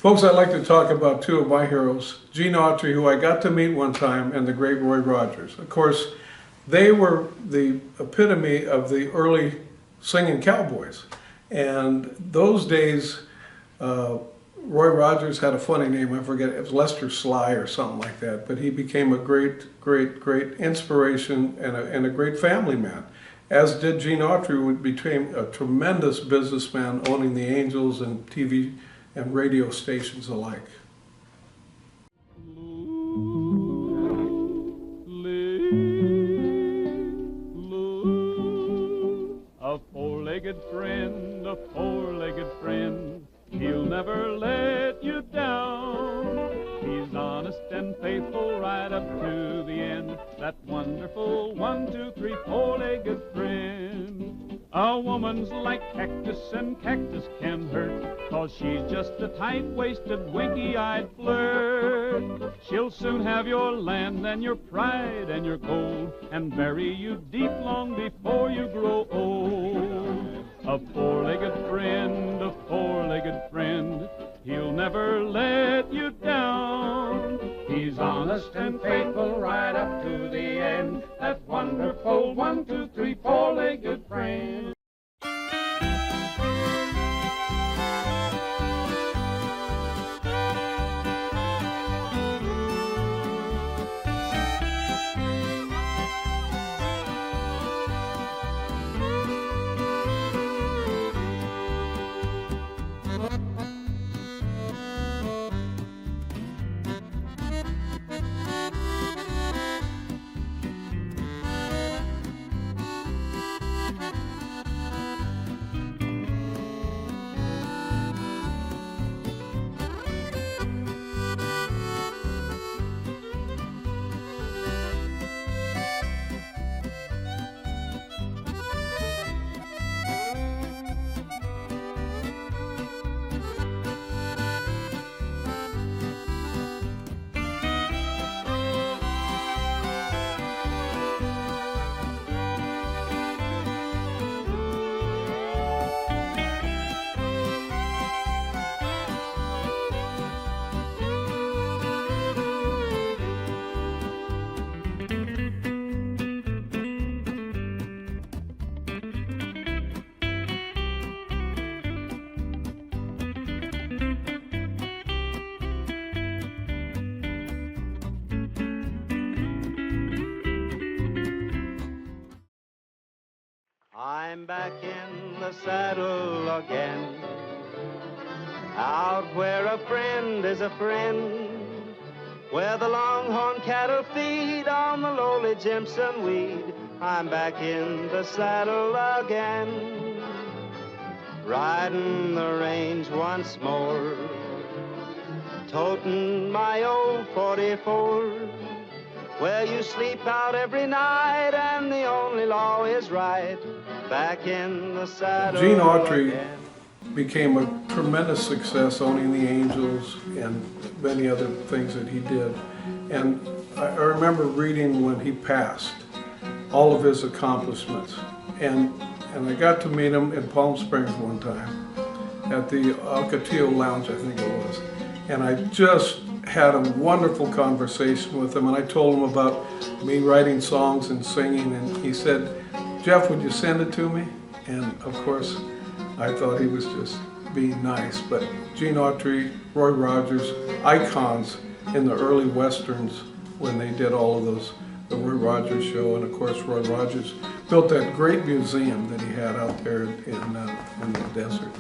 Folks, I'd like to talk about two of my heroes, Gene Autry, who I got to meet one time, and the great Roy Rogers. Of course, they were the epitome of the early singing cowboys. And those days, Roy Rogers had a funny name, I forget, it was Lester Sly or something like that, but he became a great inspiration and a great family man. As did Gene Autry, who became a tremendous businessman, owning the Angels and TV and radio stations alike. A four-legged friend, he'll never let you down. He's honest and faithful right up to the end. That wonderful 1, 2, 3, four-legged friend. A woman's like cactus, and cactus can hurt, 'cause she's just a tight-waisted, winky-eyed flirt. She'll soon have your land and your pride and your gold, and bury you deep long before you grow old. A four-legged friend, he'll never let you down. He's honest and faithful right up to the end. That wonderful 1, 2, 3, four-legged friend. I'm back in the saddle again, out where a friend is a friend, where the longhorn cattle feed on the lowly Jimson weed. I'm back in the saddle again, riding the range once more, toting my old 44, where you sleep out every night and the only law is right. Back in the saddle. Gene Autry became a tremendous success, owning the Angels and many other things that he did. And I remember reading when he passed all of his accomplishments. And I got to meet him in Palm Springs one time at the Alcatillo Lounge, I think it was. And I just had a wonderful conversation with him, and I told him about me writing songs and singing, and he said, "Jeff, would you send it to me?" And of course, I thought he was just being nice. But Gene Autry, Roy Rogers, icons in the early Westerns when they did all of those, the Roy Rogers Show, and of course Roy Rogers built that great museum that he had out there in the desert.